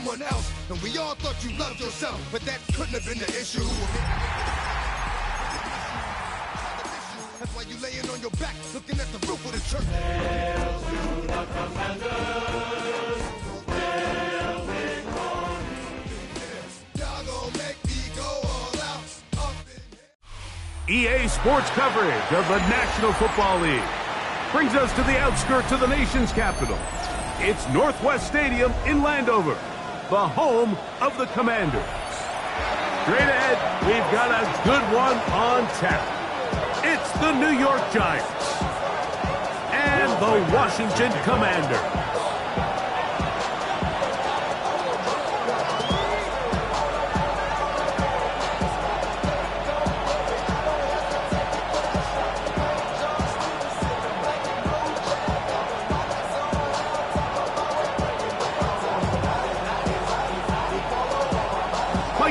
everyone else. And we all thought you loved yourself, but that couldn't have been the issue. That's why you laying on your back, looking at the roof of the church. Hail to the Commanders. Hail Big Horn. Y'all gonna make me go all out. Up in EA Sports coverage of the National Football League brings us to the outskirts of the nation's capital. It's Northwest Stadium in Landover, the home of the Commanders. Straight ahead, we've got a good one on tap. It's the New York Giants and the Washington Commanders.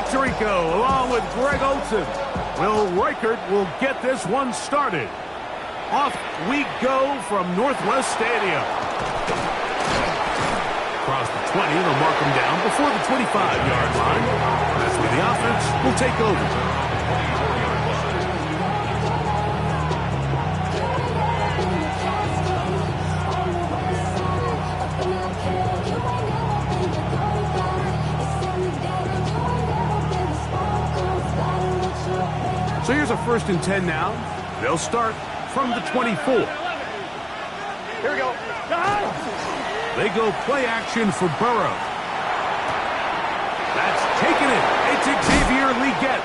Tirico along with Greg Olson. Will Reichert will get this one started. Off we go from Northwest Stadium. Across the 20, they'll mark him down before the 25-yard line. That's where the offense will take over. So here's a 1st and 10 now. They'll start from the 24. Here we go. They go play action for Burrow. That's taken it. It's Xavier Legette.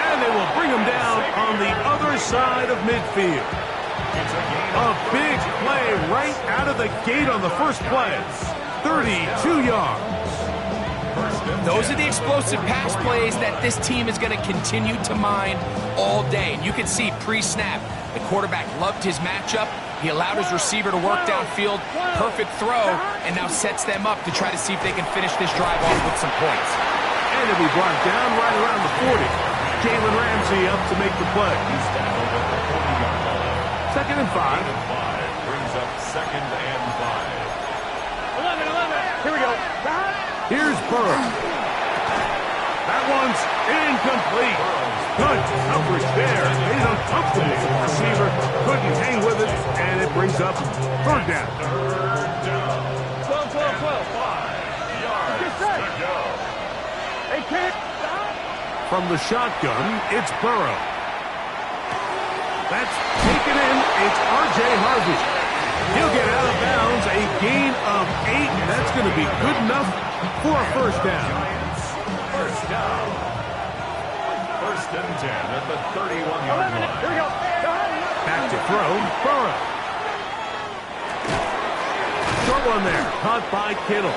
And they will bring him down on the other side of midfield. A big play right out of the gate on the first play. 32 yards. Those are the explosive pass plays that this team is going to continue to mine all day. And you can see pre-snap, the quarterback loved his matchup. He allowed his receiver to work downfield, perfect throw, and now sets them up to try to see if they can finish this drive off with some points. And it'll be brought down right around the 40. Jalen Ramsey up to make the play. 2nd and 5. Brings up 2nd and 5. 11. Here we go. Here's Burrow. That one's incomplete. Good coverage there. Made it uncomfortable for the receiver. Couldn't hang with it, and it brings up 3rd down. 12. 5 yards to go. They can't. From the shotgun, it's Burrow. That's taken in. It's R.J. Harvey. He'll get out of bounds. A gain of 8. That's going to be good enough for a 1st down. First down. 1st and 10 at the 31-yard line. Here we go. Back to throw, Burrow. Short one there, caught by Kittle.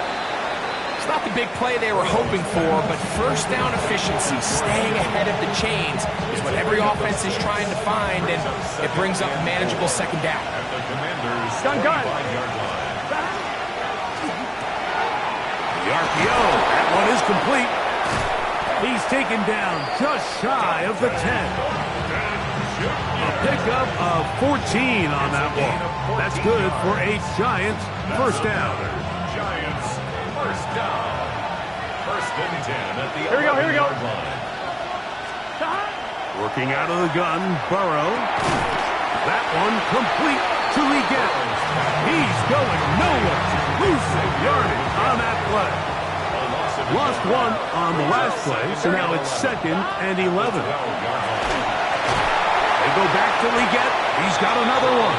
It's not the big play they were hoping for, but 1st down efficiency, staying ahead of the chains, is what every offense is trying to find, and it brings up a manageable 2nd down. At the Commanders' 25-yard line. The RPO, that one is complete. He's taken down just shy of the 10. A pickup of 14 on that one. That's good for a Giants 1st down. Giants 1st down. 1st and 10 at the Here we go. line. Working out of the gun, Burrow. That one complete to Legette. He's going nowhere. Losing yardage on that play. Lost one on the last play, so now it's 2nd and 11. They go back to Legette. He's got another one.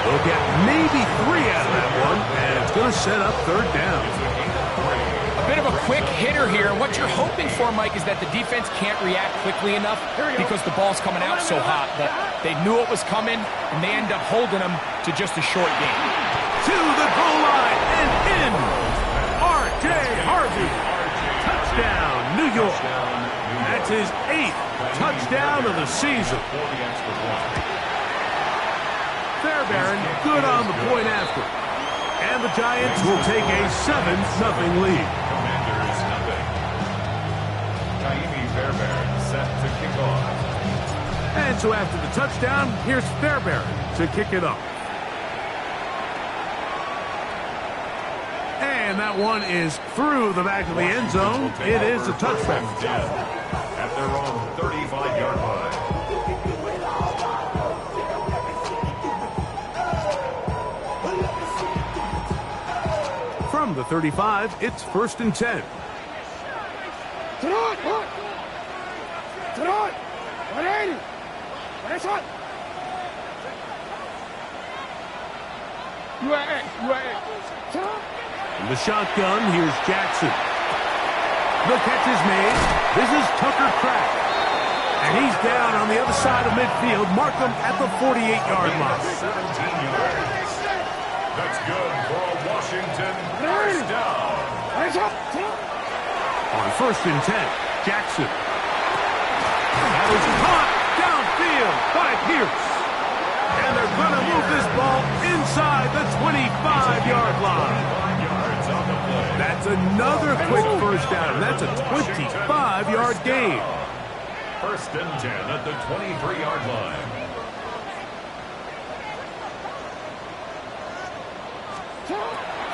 They'll get maybe 3 out of that one, and it's going to set up 3rd down. A bit of a quick hitter here. What you're hoping for, Mike, is that the defense can't react quickly enough because the ball's coming out so hot. But they knew it was coming, and they end up holding them to just a short game. To the goal line and in. R.J. Harvey. Touchdown, New York. That's his 8th touchdown of the season. Fairbairn good on the point after. And the Giants will take a 7-0 lead. Commanders nothing. Taimi Fairbairn set to kick off. And so after the touchdown, here's Fairbairn to kick it off. And And that one is through the back of the end zone. It is a touchback. At their own 35-yard line. From the 35, it's 1st and 10. In the shotgun, here's Jackson. The catch is made. This is Tucker Kraft. And he's down on the other side of midfield. Mark him at the 48-yard line. 17 yards. That's good for a Washington first down. On 1st and 10, Jackson. That is caught downfield by Pierce. And they're going to move this ball inside the 25-yard line. 5 yards on the play. That's another quick first down. That's a 25-yard gain. 1st and 10 at the 23-yard line.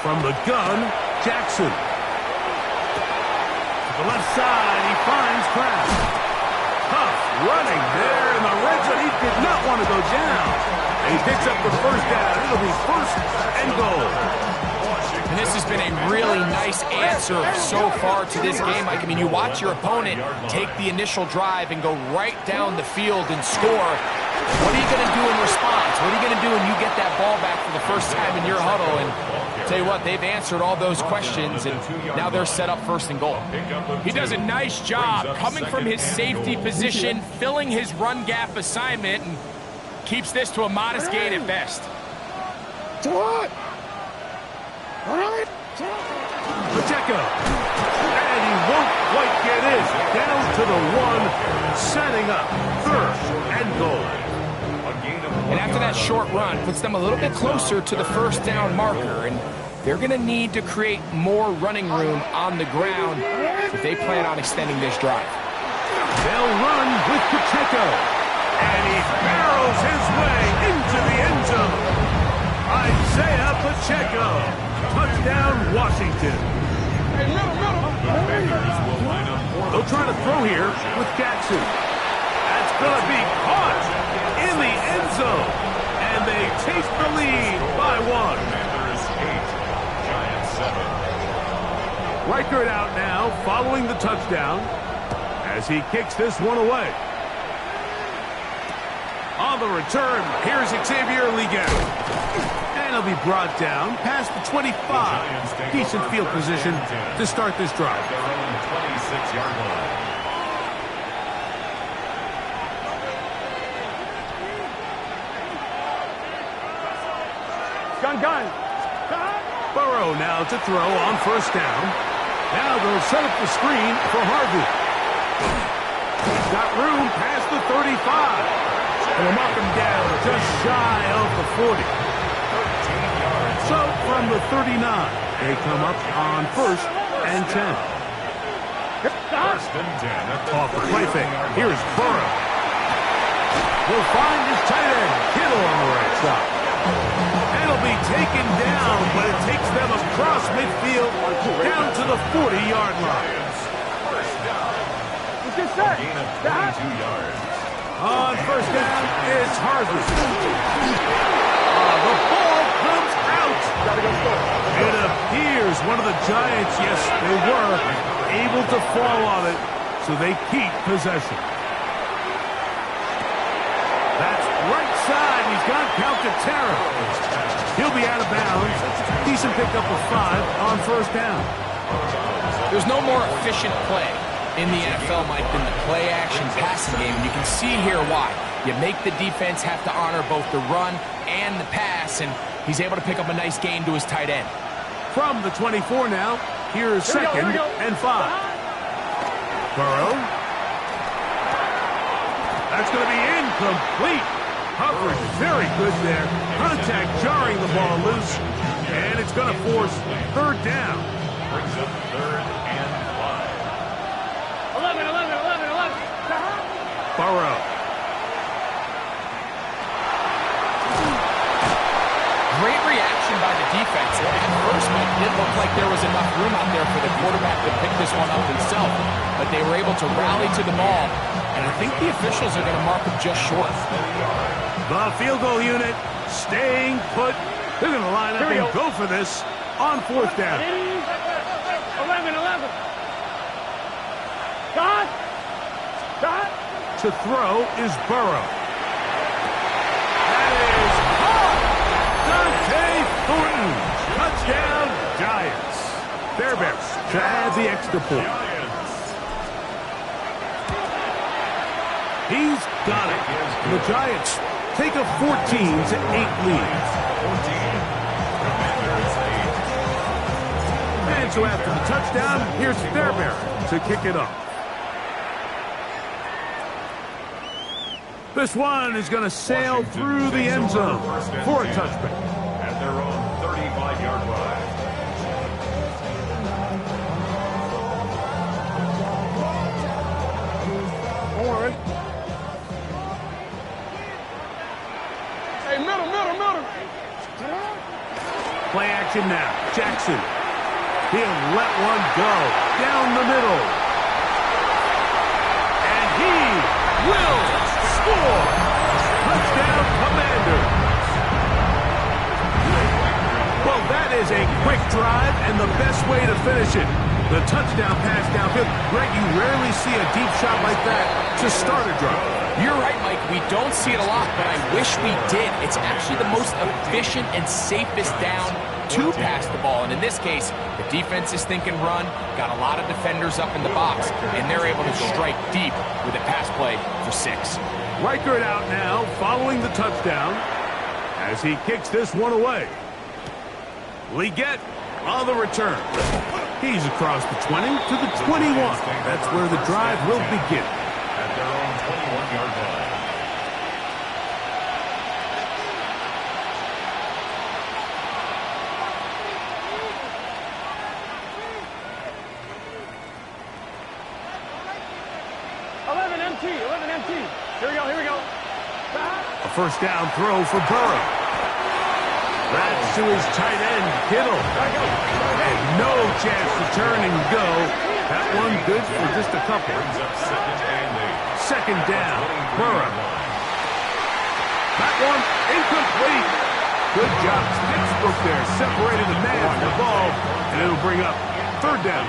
From the gun, Jackson. To the left side, he finds Kraft. Tough running there in the red zone. He did not want to go down. And he picks up the first down. It'll be 1st and goal. And this has been a really nice answer so far to this game. Like, I mean, you watch your opponent take the initial drive and go right down the field and score. What are you going to do in response? What are you going to do when you get that ball back for the first time in your huddle? And tell you what, they've answered all those questions, and now they're set up 1st and goal. He does a nice job coming from his safety position, filling his run gap assignment, and keeps this to a modest gain at best. Pacheco. And he won't quite get in. Down to the 1, setting up 3rd and goal. And after that short run, puts them a little bit closer to the first down marker, and they're going to need to create more running room on the ground if they plan on extending this drive. They'll run with Pacheco. And he barrels his way into the end zone. Isaiah Pacheco. Touchdown, Washington. They'll try to throw here with Jackson. That's going to be caught in the end zone. And they take the lead by 1. Commanders 8, Giants 7. Reichert out now, following the touchdown, as he kicks this one away. On the return, here's Xavier Legette. And he'll be brought down past the 25. Decent field position to start this drive. Their own 26-yard line. Gun. Burrow now to throw on 1st down. Now they'll set up the screen for Harvey. He's got room past the 35. And we'll mark him down just shy of the 40. So from the 39, they come up on 1st and 10. 1st and 10 at the Off the play fake. Here's Burrow. He'll find his tight end, Kittle, on the right side. And it'll be taken down, but it takes them across midfield down to the 40-yard line. First down. Get set. Gain of 22 yards. On 1st down, it's Harvey. The ball comes out. It appears one of the Giants, yes, they were able to fall on it, so they keep possession. That's right side. He's got Calcaterra. He'll be out of bounds. Decent pickup of 5 on 1st down. There's no more efficient play in the NFL, Mike, than the play-action passing game. And you can see here why. You make the defense have to honor both the run and the pass, and he's able to pick up a nice gain to his tight end. From the 24 now, here's 2nd and 5. Burrow. That's going to be incomplete. Coverage very good there. Contact jarring the ball loose, and it's going to force 3rd down. Brings up 3rd and 5. 11. Burrow. Great reaction by the defense. At first, Mike, it didn't look like there was enough room out there for the quarterback to pick this one up himself, but they were able to rally to the ball, and I think the officials are going to mark him just short. The field goal unit staying put. They're going to line up and go for this on 4th down. 11. Shot. To throw is Burrow. That is caught! Dante Thornton. Touchdown, Giants. Bears to add the extra point. He's got it. The Giants take a 14-8 lead. And so after the touchdown, here's Fairbairn to kick it off. This one is going to sail through the end zone for a touchback. At their own 35-yard line. Don't worry. Hey, middle. Play action now. Jackson. He'll let one go down the middle. And he will score. Touchdown, Commanders. Well, that is a quick drive and the best way to finish it. The touchdown pass downfield. Greg, you rarely see a deep shot like that to start a drive. You're right, Mike. We don't see it a lot, but I wish we did. It's actually the most efficient and safest down to pass the ball. And in this case, the defense is thinking run, got a lot of defenders up in the box, and they're able to strike deep with a pass play for 6. Reichert out now following the touchdown as he kicks this one away. Leggett on the return. He's across the 20 to the 21. That's where the drive will begin. At their own 21-yard line. Here we go. A first down throw for Burrow. That's to his tight end, Kittle. And no chance to turn and go. That one good for just a couple. Second down, Burrow. That one incomplete. Good job. Textbook there. Separated the man from the ball. And it'll bring up 3rd down.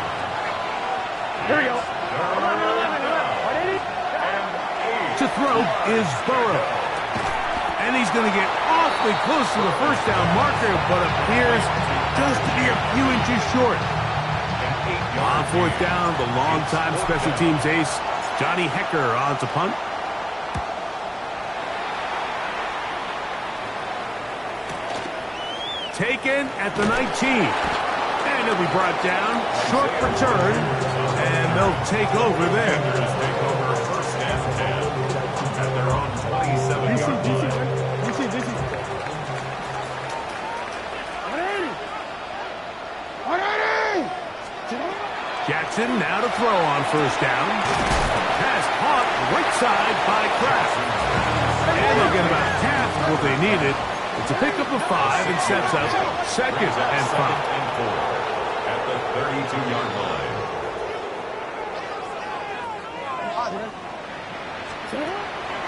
Here we go. To throw is Burrow. And he's going to get awfully close to the first down marker, but appears just to be a few inches short. On 4th down, the longtime special teams ace, Johnny Hekker, on to punt. Taken at the 19. And he'll be brought down. Short return. And they'll take over there. Take over 1st and 10 at their own 27-yard line. Jackson now to throw on 1st down. Pass caught right side by Kraft. And they'll get about half what they needed. It's a pickup of 5 and sets up 2nd and 5. At the 32-yard line.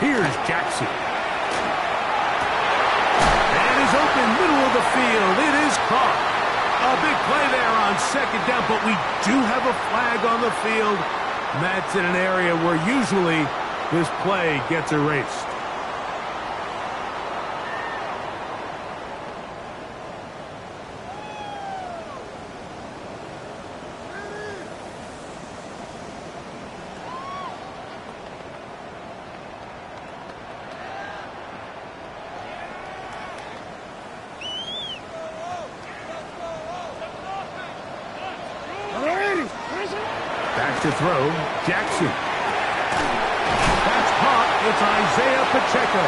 Here's Jackson. And is open middle of the field. It is caught. A big play there on 2nd down, but we do have a flag on the field. And that's in an area where usually this play gets erased. Back to throw, Jackson. That's caught. It's Isaiah Pacheco.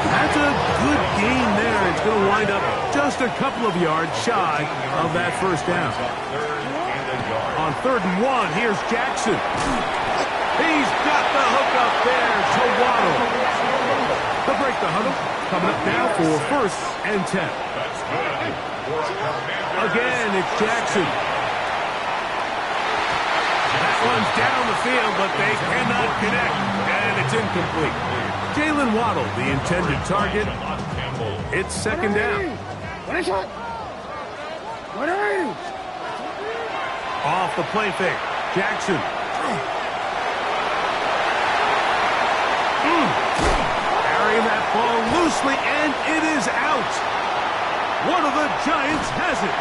That's a good gain there. It's going to wind up just a couple of yards shy of that 1st down. On 3rd and 1, here's Jackson. He's got the hook up there to Waddle. They'll break the huddle. Coming up now for 1st and 10. Again, it's Jackson. That one's down the field, but they cannot connect, and it's incomplete. Jalen Waddle, the intended target. It's second down. Off the play fake. Jackson. Carrying that ball loosely, and it is out. One of the Giants has it.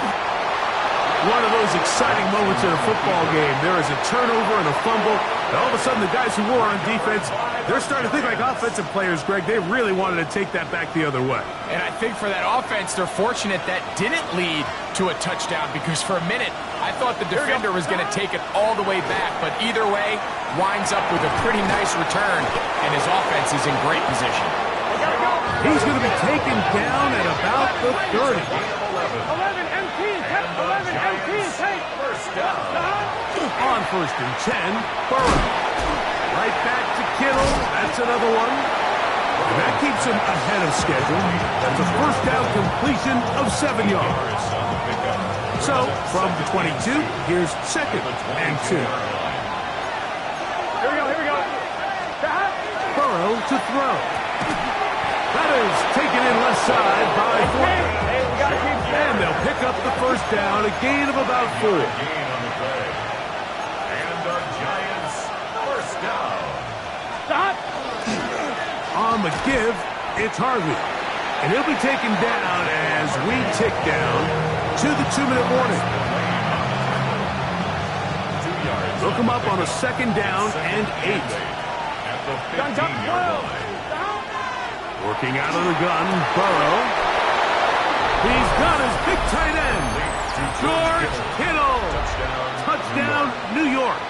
One of those exciting moments in a football game. There is a turnover and a fumble, and all of a sudden the guys who were on defense, they're starting to think like offensive players, Greg. They really wanted to take that back the other way. And I think for that offense, they're fortunate that didn't lead to a touchdown, because for a minute, I thought the defender was going to take it all the way back, but either way, winds up with a pretty nice return, and his offense is in great position. He's going to be taken down at about the 30. 11 MT, 11 MT, take. First down. On 1st and 10, Burrow. Right back to Kittle. That's another one. And that keeps him ahead of schedule. That's a first down completion of 7 yards. So, from the 22, here's 2nd and 2. Here we go. Burrow to throw. That is taken in left side by 4. Hey, we got to keep And they'll pick up the first down, a gain of about 4. Gain on the play. And the Giants first down. Stop. On the give, it's Harvey. And he'll be taken down as we tick down to the 2-minute warning. 2 yards. Look him up on a 2nd down and 8. At the 15-yard line. Working out of the gun, Burrow. He's got his big tight end, George Kittle. Touchdown, New York.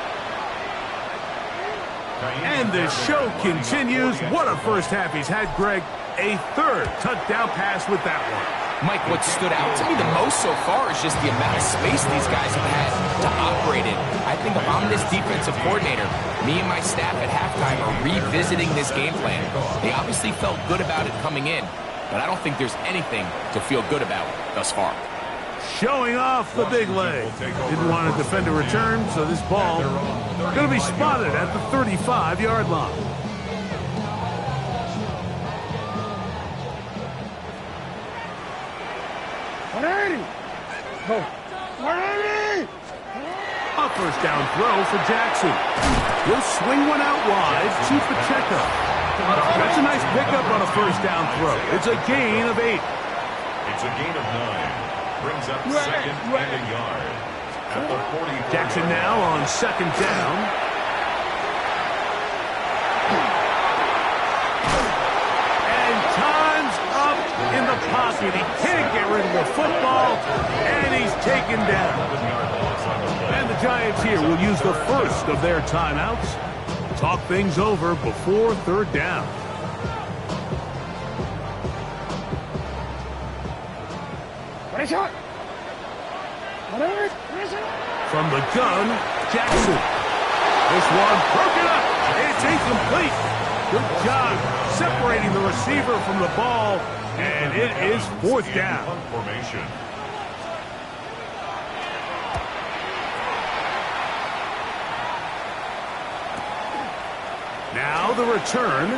And the show continues. What a first half he's had, Greg. A 3rd touchdown pass with that one. Mike, what stood out to me the most so far is just the amount of space these guys have had to operate in. I think if I'm this defensive coordinator, me and my staff at halftime are revisiting this game plan. They obviously felt good about it coming in, but I don't think there's anything to feel good about thus far. Showing off the big leg. Didn't want to defend a return, so this ball going to be spotted at the 35-yard line. A first down throw for Jackson. He'll swing one out wide to Pacheco. That's a nice pickup on a first down throw. It's a gain of 8. It's a gain of 9. Brings up 2nd and a yard. At the 40. Jackson now on 2nd down. And time's up in the pocket. He can't get rid of the football, and he's taken down. And the Giants here will use the first of their timeouts. Talk things over before 3rd down. From the gun, Jackson. This one broken up. It's incomplete. Good job separating the receiver from the ball, and it is 4th down. Formation. Now the return.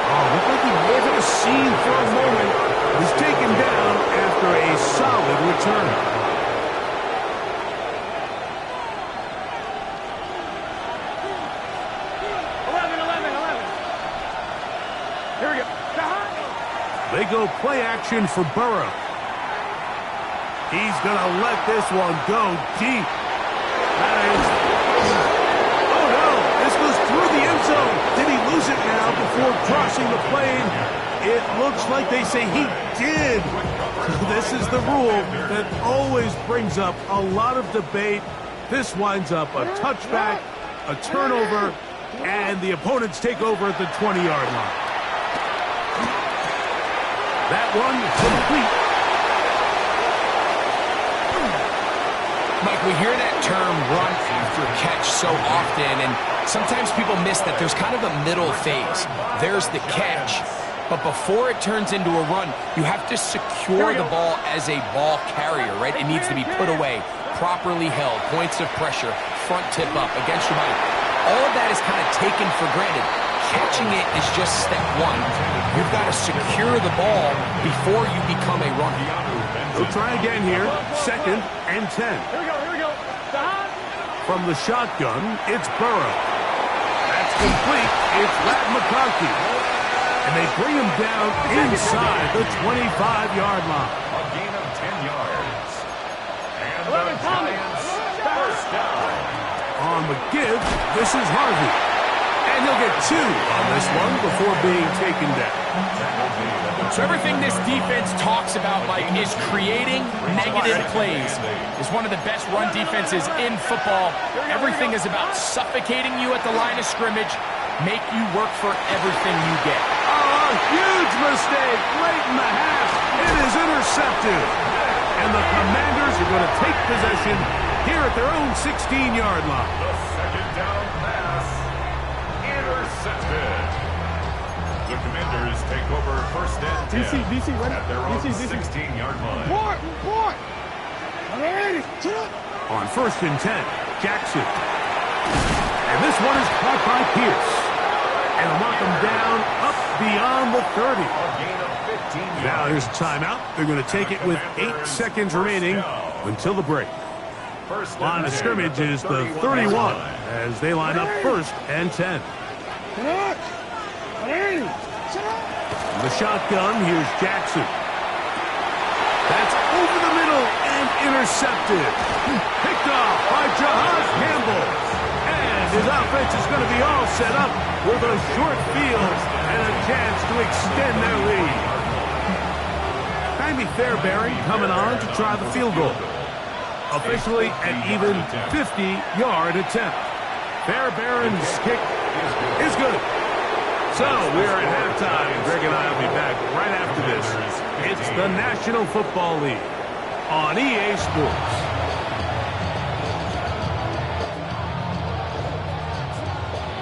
Oh, looked like he wasn't seen for a moment. Was taken down after a solid return. 11. Here we go. They go play action for Burrow. He's going to let this one go deep. That is... Oh, no. This goes through the end zone. Did he lose it now before crossing the plane? It looks like they say he did. This is the rule that always brings up a lot of debate. This winds up a touchback, a turnover, and the opponents take over at the 20-yard line. That one complete. Mike, we hear that term run after catch so often, and sometimes people miss that there's kind of a middle phase. There's the catch, But before it turns into a run, you have to secure the ball as a ball carrier, right? It needs to be put away, properly held, points of pressure, front tip up against your body. All of that is kind of taken for granted. Catching it is just step one. You've got to secure the ball before you become a runner. We'll try again here. 2nd and 10. Here we go. Stop. From the shotgun, it's Burrow. That's complete. It's Rat McConkey. And they bring him down inside the 25-yard line. A gain of 10 yards. And 11, the Giants first down. On the give, this is Harvey. And he'll get 2 on this one before being taken down. So everything this defense talks about, Mike, is creating negative plays. It's one of the best run defenses in football. Everything is about suffocating you at the line of scrimmage, make you work for everything you get. Oh, a huge mistake late in the half. It is intercepted. And the Commanders are going to take possession here at their own 16-yard line. The second down pass intercepted. The Commanders take over first and 10 DC, ready? at their own DC. 16-yard line. Report. On 1st and 10, Jackson. And this one is caught by Pierce. And they'll knock him down up beyond the 30. A gain of 15 yards. Now here's a timeout. They're going to take it with 8 seconds remaining until the break. First and Line of 10 scrimmage at is the 31 31 line. as they line up 1st and 10. From the shotgun, here's Jackson. That's over the middle and intercepted. Picked off by Jahaz Campbell. And his offense is going to be all set up with a short field and a chance to extend their lead. Jaime Fairbairn coming on to try the field goal. Officially an even 50-yard attempt. Fairbairn's kick is good. So we're at halftime. Greg and I will be back right after this. It's the National Football League on EA Sports.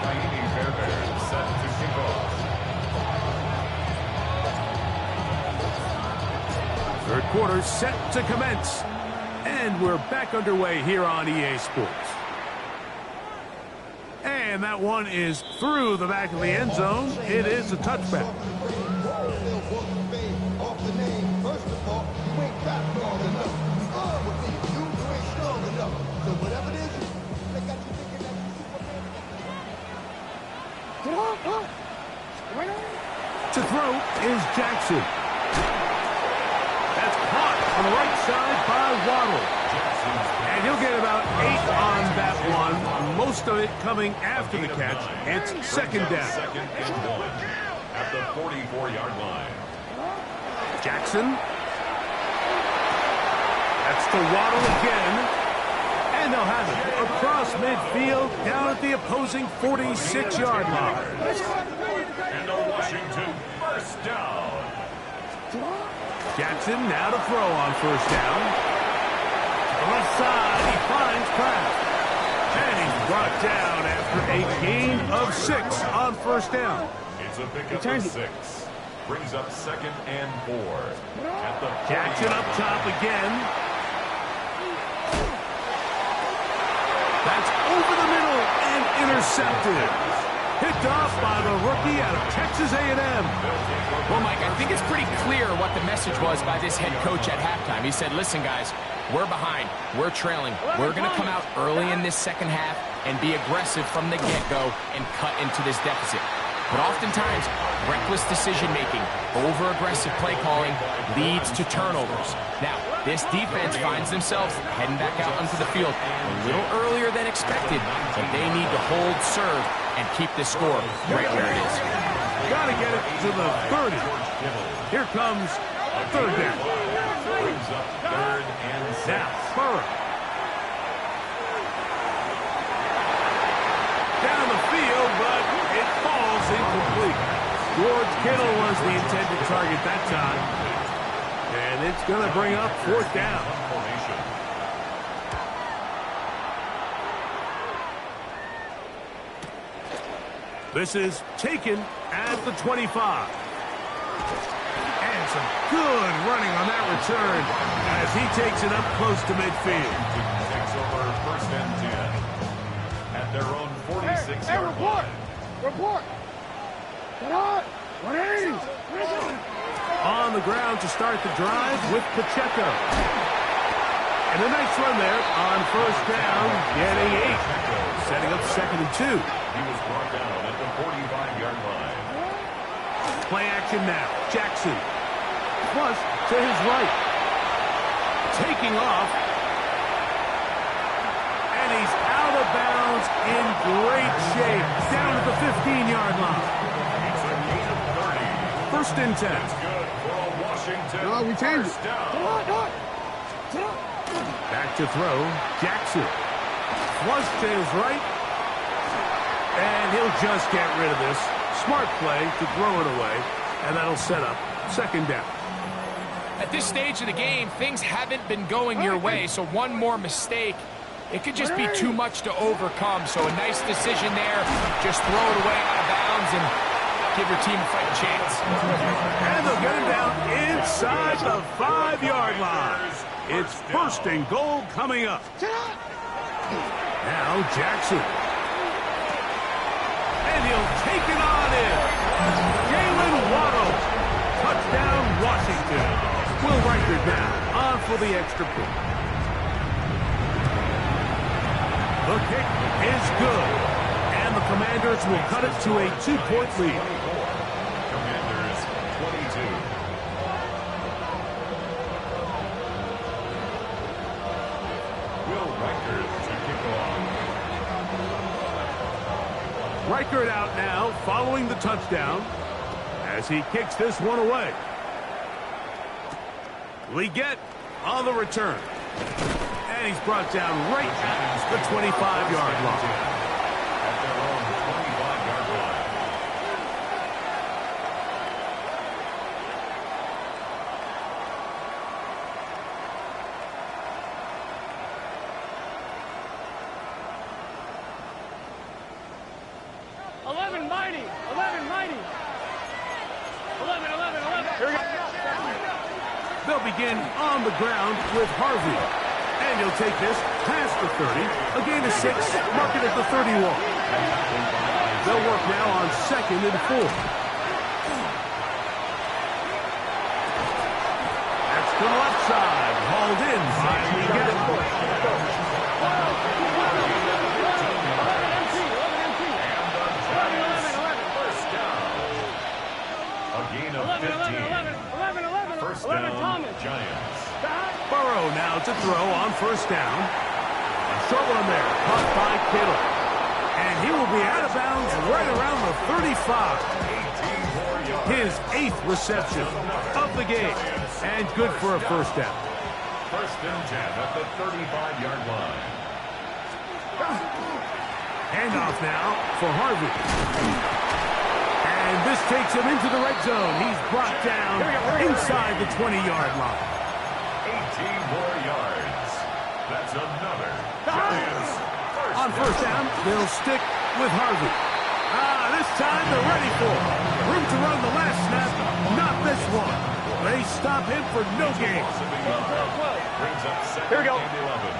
Jaime Fairbairn set to kick off. Third quarter set to commence. And we're back underway here on EA Sports. And that one is through the back of the end zone. It is a touchback. To throw is Jackson. That's caught on the right side by Waddle. And he'll get about 8 on that one. Most of it coming after the catch. It's 2nd down. 2nd and 1 at the 44-yard line. Jackson. That's to Waddle again. And they'll have it across midfield down at the opposing 46-yard line. And a Washington first down. Jackson now to throw on 1st down. To the left side, he finds Kraft. And he's brought down after a gain of 6 on 1st down. It's a pickup of 6. Brings up 2nd and 4 at the Jackson up top again. That's over the middle and intercepted. Picked off by the rookie out of Texas A&M. Well, Mike, I think it's pretty clear what the message was by this head coach at halftime. He said, listen, guys, we're behind. We're trailing. We're going to come out early in this second half and be aggressive from the get-go and cut into this deficit. But oftentimes, reckless decision-making, over-aggressive play calling leads to turnovers. Now, this defense finds themselves heading back out onto the field a little earlier than expected, but they need to hold serve and keep this score right where it is. Got to get it to the 30. Here comes 3rd down. Brings up 3rd and 6. Now, Burrow. Down the field, but it falls incomplete. George Kittle was the intended target that time. And it's going to bring up 4th down. This is taken at the 25. some good running on that return as he takes it up close to midfield. Takes over first and 10 at their own 46-yard report! line. Report! Get on! 180! On the ground to start the drive with Pacheco. And a nice run there on first down, getting 8. Setting up second and 2. He was brought down at the 45-yard line. Play action now. Jackson. Plus to his right. Taking off. And he's out of bounds in great shape. Down to the 15-yard line. It's a gain of 30. First and 10. That's good for a Washington No, we changed first it. down. Back to throw. Jackson. Flush to his right. And he'll just get rid of this. Smart play to throw it away. And that'll set up second down. At this stage of the game, things haven't been going your way, so one more mistake, it could just be too much to overcome. So a nice decision there. Just throw it away out of bounds and give your team a fighting chance. And they'll get him down inside the 5-yard line. It's first and goal coming up. Now Jackson. And he'll take it on in. Jalen Waddle. Touchdown, Washington. Will Reichard now on for the extra point. The kick is good. And the Commanders will cut it to a 2-point lead. Commanders 22. Will Reichard to kick off. Reichard out now following the touchdown as he kicks this one away. Leggett on the return. And he's brought down right at the 25-yard line. At their own 25-yard line. They'll begin on the ground with Harvey. And he'll take this past the 30. A gain of 6, mark it at the 31. They'll work now on second and 4. That's to the left side. Hauled in by Leggett. First down. A gain of 15. First down, Giants. Burrow now to throw on first down. A short one there, caught by Kittle. And he will be out of bounds right around the 35. 18 more yards. His 8th reception of the game. And good for a first down. First and 10 at the 35-yard line. Handoff now for Harvey. And this takes him into the red zone. He's brought down inside the 20-yard line. 18 more yards. That's another Giants On first down, they'll stick with Harvey. This time they're ready for it. Room to run the last snap, not this one. They stop him for no gain. brings up second Here we go. and 11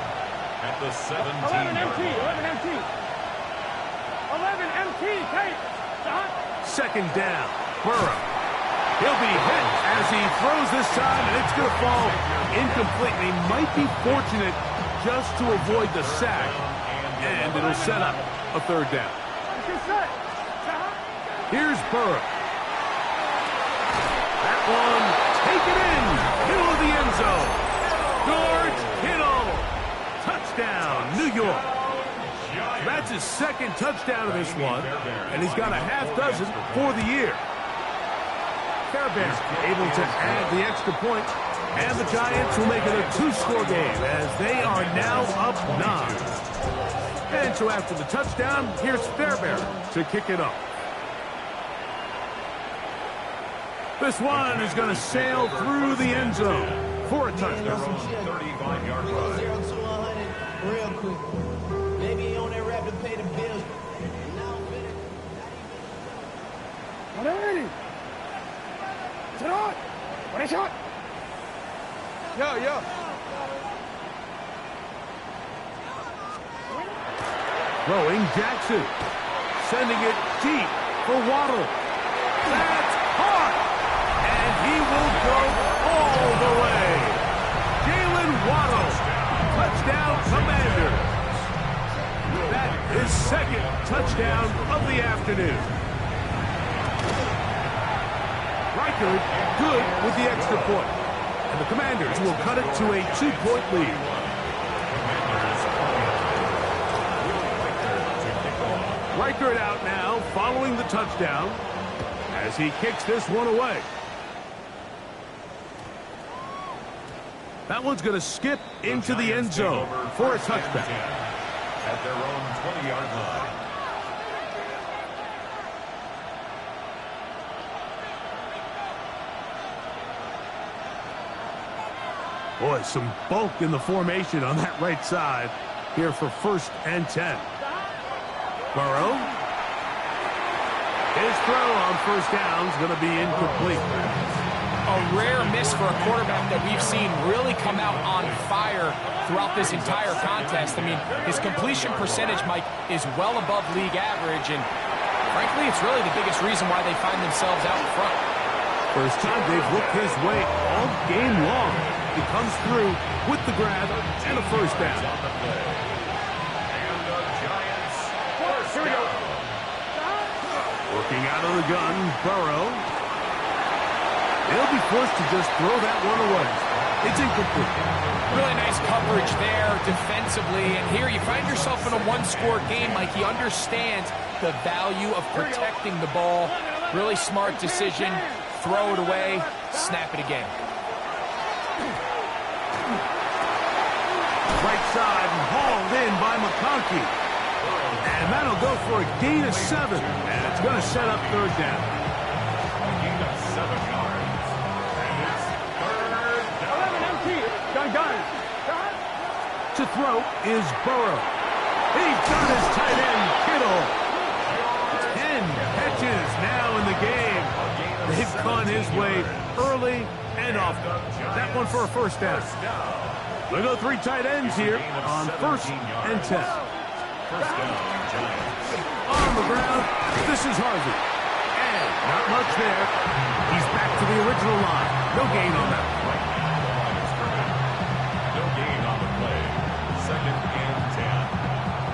at the 11 17-yard MT, 11 line. MT. 11 MT, take. Second down, Burrow. He'll be hit as he throws this time, and it's going to fall incomplete. They might be fortunate just to avoid the sack, and it'll set up a third down. Here's Burrow. That one, take it in, middle of the end zone. George Kittle, touchdown, New York. That's his second touchdown of this one, and he's got a half dozen for the year. Fairbairn able to add the extra point, and the Giants will make it a 2-score game as they are now up 9. And so after the touchdown, here's Fairbairn to kick it off. This one is going to sail through the end zone for a touchdown. 35-yard line. 0 to 100 real quick. Maybe he on that rap to pay the bills. 180. Sit on. What a shot! Yo. Throwing Jackson. Sending it deep for Waddle. That's caught! And he will go all the way. Jalen Waddle. Touchdown, Commanders. That is second touchdown of the afternoon. Reichard good with the extra point. And the Commanders will cut it to a 2-point lead. Reichard out now following the touchdown as he kicks this one away. That one's going to skip into the end zone for a touchback. At their own 20-yard line. Boy, some bulk in the formation on that right side here for 1st and 10. Burrow. His throw on 1st down is going to be incomplete. A rare miss for a quarterback that we've seen really come out on fire throughout this entire contest. I mean, his completion percentage, Mike, is well above league average, and frankly, it's really the biggest reason why they find themselves out in front. First time they've looked his way all game long. He comes through with the grab and a 1st down. And the Giants first Here we go. Working out of the gun, Burrow. They'll be forced to just throw that one away. It's incomplete. Really nice coverage there defensively, and here you find yourself in a one-score game. Like, he understands the value of protecting the ball. Really smart decision. Throw it away, snap it again. Right side hauled in by McConkey. And that'll go for a gain of 7. And it's going to set up 3rd down. A gain of 7 yards. And it's 3rd down. 11 empty. Gun. To throw is Burrow. He's got his tight end, Kittle. 10 catches now in the game. They've gone his way early and often. That one for a 1st down. We'll go 3 tight ends here on 1st and 10. 1st down, Giants. On the ground, this is Harvey. And not much there. He's back to the original line. No gain on that play. No gain on the play. 2nd and 10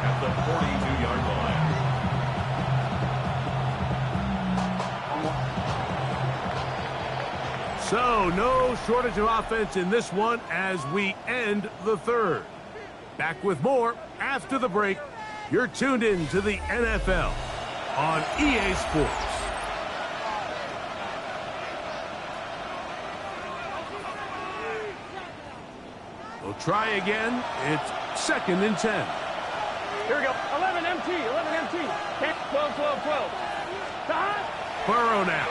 at the 42-yard line. So, no shortage of offense in this one as we end the 3rd. Back with more after the break. You're tuned in to the NFL on EA Sports. We'll try again. It's 2nd and 10. Here we go. 11 MT. 11 MT. 12. Burrow now.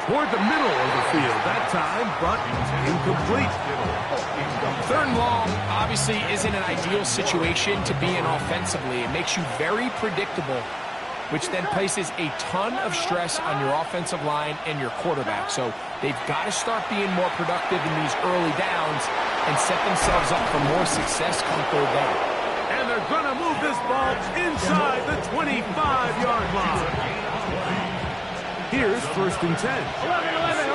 Toward the middle of the field that time, but incomplete. 3rd and long obviously isn't an ideal situation to be in offensively. It makes you very predictable, which then places a ton of stress on your offensive line and your quarterback. So they've got to start being more productive in these early downs and set themselves up for more success come 3rd down. And they're going to move this ball inside the 25-yard line. Here's 1st and 10. 11.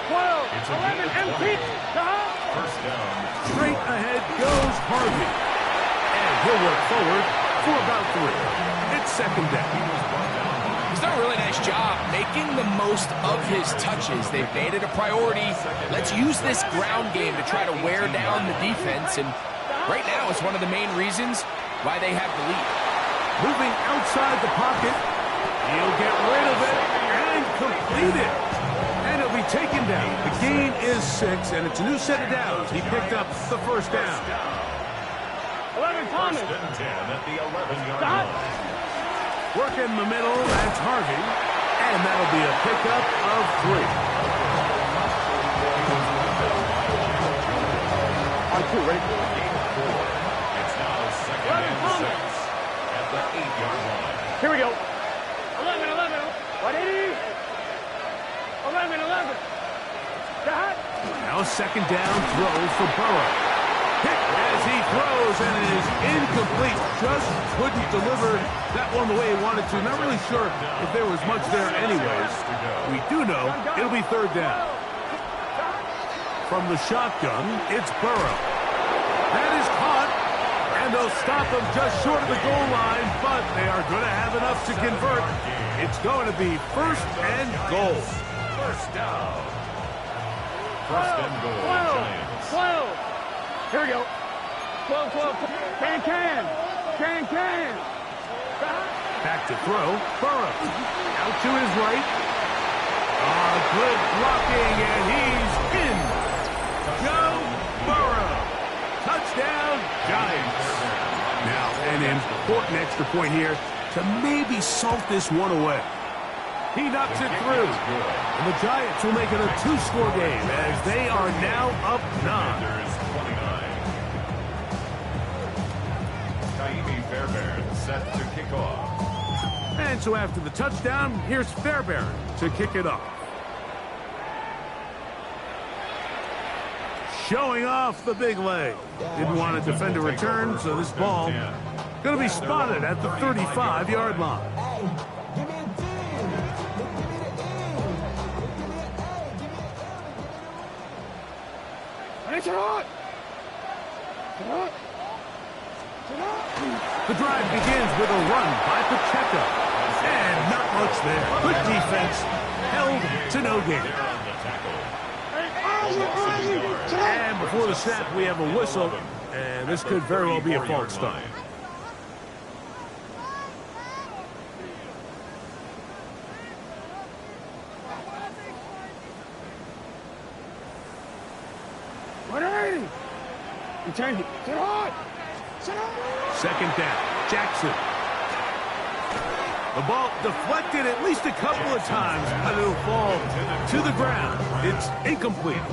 12. 11 empty. 1st down. Straight ahead goes Harvey. And he'll work forward for about 3. It's 2nd down. He's done a really nice job making the most of his touches. They've made it a priority. Let's use this ground game to try to wear down the defense. And right now, it's one of the main reasons why they have the lead. Moving outside the pocket. He'll get rid of it and complete it. And it'll be taken down. The gain is 6, and it's a new set of downs. He picked up the 1st down. 11 Thomas. 1st and 10 at the 11-yard line. Working the middle, that's Harvey. And that'll be a pickup of 3. Ready? It's now 2nd and 6 at the 8-yard line. Here we go. 11. Now a second down throw for Burrow. Hit as he throws, and it is incomplete. Just couldn't deliver that one the way he wanted to. Not really sure if there was much there anyways. We do know it'll be third down. From the shotgun, it's Burrow. That is caught, and they'll stop him just short of the goal line, but they are going to have enough to convert. It's going to be first and goal. First down. First and goal, Giants. 12. Here we go. 12. Can. Back to throw, Burrow. Out to his right. Good blocking, and he's in. Joe Burrow. Touchdown, Giants. Now, an important extra point here to maybe salt this one away. He knocks it through. And the Giants will make it a two-score game as they are now up 9. Kaimi Fairbairn set to kick off. And so after the touchdown, here's Fairbairn to kick it off. Showing off the big leg. Didn't want to defend a return, so this ball going to be spotted at the 35-yard line. The drive begins with a run by Pacheco. And not much there. Good defense. Held to no gain. And before the snap, we have a whistle. And this could very well be a false start. Second down, Jackson. The ball deflected at least a couple of times, but it'll fall to the ground. It's incomplete.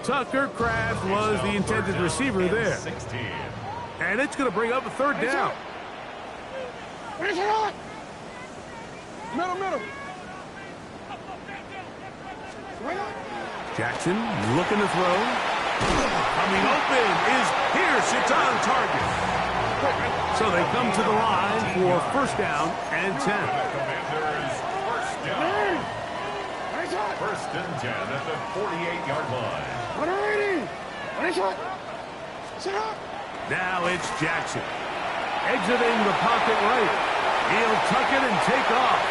Tucker Kraft was the intended receiver there. And it's going to bring up a third down. Middle. Jackson looking to throw. Coming open is Pierce. It's on target. So they come to the line for first down and 10. Commanders first down. First and 10 at the 48-yard line. Now it's Jackson. Exiting the pocket right. He'll tuck it and take off.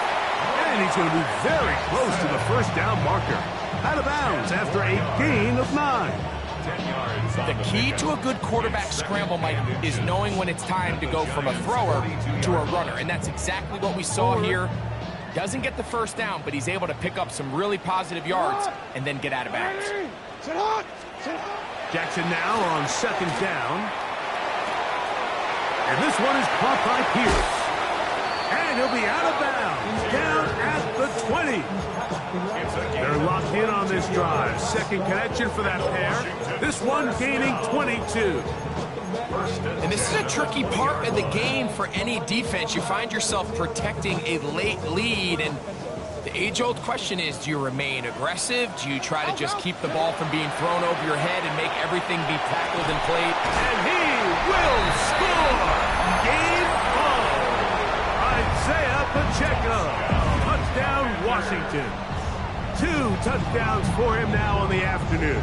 And he's going to be very close to the first down marker. Out of bounds after a gain of 9. 10 yards. The key to a good quarterback scramble, Mike, is knowing when it's time to go from a thrower to a runner. And that's exactly what we saw here. Doesn't get the first down, but he's able to pick up some really positive yards and then get out of bounds. Jackson now on second down. And this one is caught by Pierce. And he'll be out of bounds, down at the 20. They're locked in on this drive. Second connection for that pair. This one gaining 22. And this is a tricky part of the game for any defense. You find yourself protecting a late lead, and the age-old question is, do you remain aggressive? Do you try to just keep the ball from being thrown over your head and make everything be tackled and played? And he will score! Game ball! Isaiah Pacheco. Touchdown, Washington. 2 touchdowns for him now on the afternoon.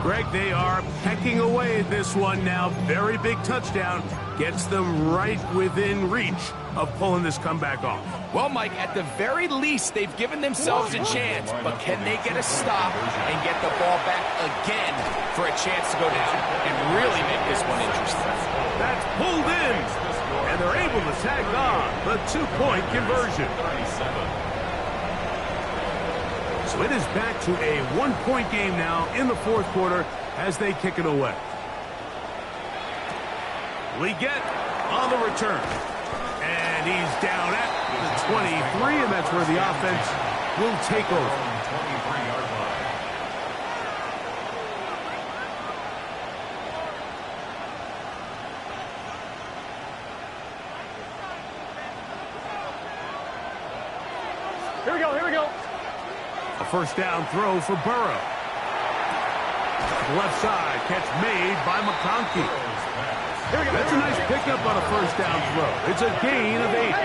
Greg, they are pecking away at this one now. Very big touchdown. Gets them right within reach of pulling this comeback off. Well, Mike, at the very least, they've given themselves a chance, but can they get a stop and get the ball back again for a chance to go down and really make this one interesting? That's pulled in, and they're able to tag on the 2-point conversion. So it is back to a 1-point game now in the fourth quarter as they kick it away. Leggett on the return. And he's down at the 23, and that's where the offense will take over. 23-yard line. Here we go. A first down throw for Burrow. Left side, catch made by McConkey. That's a nice pickup on a first down throw. It's a gain of 8.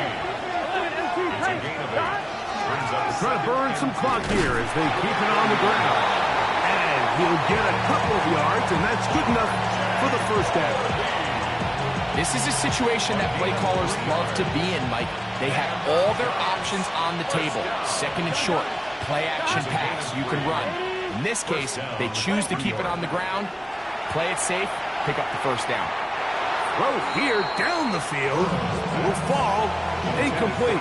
Try to burn some clock here as they keep it on the ground. And he'll get a couple of yards, and that's good enough for the first down. This is a situation that play callers love to be in, Mike. They have all their options on the table. Second and short, play action pass, you can run. In this case, they choose to keep it on the ground, play it safe, pick up the first down. Throw here down the field will fall incomplete.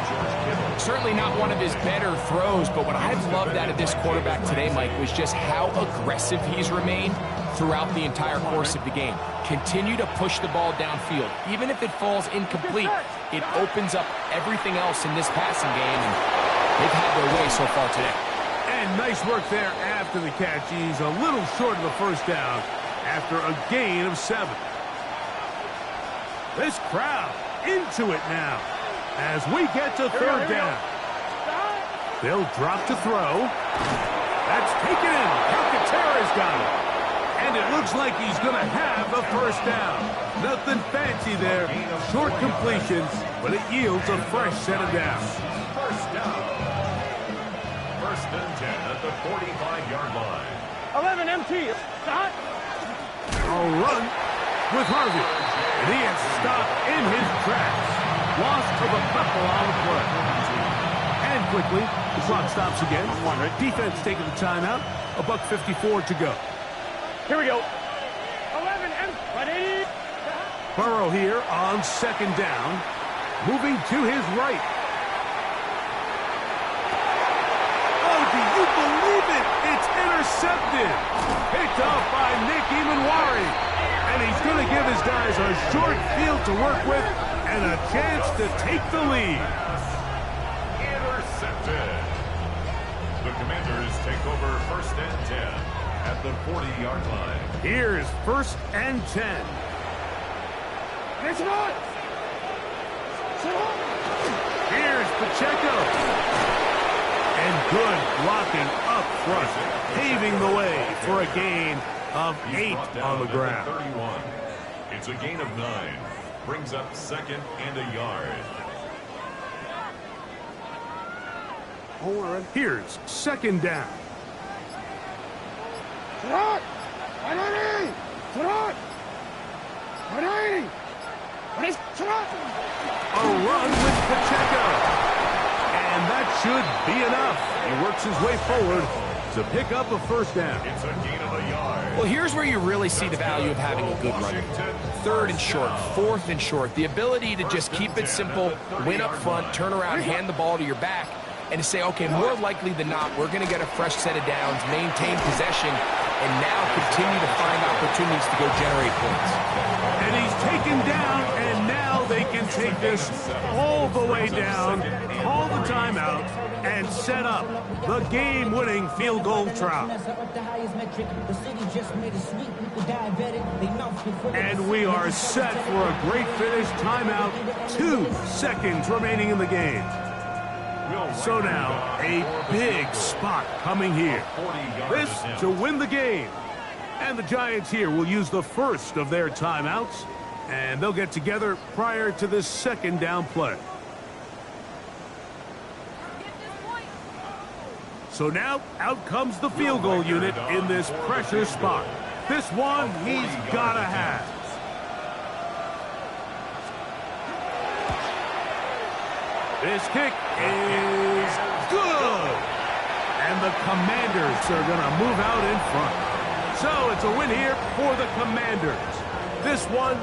Certainly not one of his better throws, but what I've loved out of this quarterback today, Mike, was just how aggressive he's remained throughout the entire course of the game. Continue to push the ball downfield. Even if it falls incomplete, it opens up everything else in this passing game, and they've had their way so far today. And nice work there after the catch. He's a little short of the first down after a gain of 7. This crowd into it now as we get to third down. They'll drop to throw. That's taken in. Calcaterra's got it. And it looks like he's going to have the first down. Nothing fancy there. Short completions, but it yields a fresh set of downs. First down. First and 10 at the 45-yard line. 11 MT. Stop. A run with Harvey. And he is stopped in his tracks. Loss of a couple on the play. And quickly, the clock stops again. Defense taking the timeout. $1:54 to go. Here we go. 11 MT. 180. Burrow here on second down. Moving to his right. Oh, do you believe it? It's intercepted. Picked up by Nick Emanwari. And he's going to give his guys a short field to work with and a chance to take the lead. Intercepted. The Commanders take over first and 10 at the 40-yard line. Here's first and 10. Here's Pacheco. And good blocking up front, paving the way for a gain of 8 on the ground. 31. It's a gain of 9. Brings up second and a yard. Here's second down. A run with Pacheco. And that should be enough. He works his way forward to pick up a first down. It's a gain of a yard. Well, here's where you really see the value of having a good run. Third and short, fourth and short. The ability to just keep it simple, win up front, turn around, hand the ball to your back, and to say, okay, more likely than not, we're going to get a fresh set of downs, maintain possession, and now continue to find opportunities to go generate points. And he's taken down, and now they can take this all the way down, call the timeout, and set up the game-winning field goal try. And we are set for a great finish. Timeout, 2 seconds remaining in the game. So now, a big spot coming here. This to win the game. And the Giants here will use the first of their timeouts, and they'll get together prior to this second down play. So now, out comes the field goal unit in this pressure spot. This one he's got to have. This kick is good. And the Commanders are going to move out in front. So it's a win here for the Commanders. This one...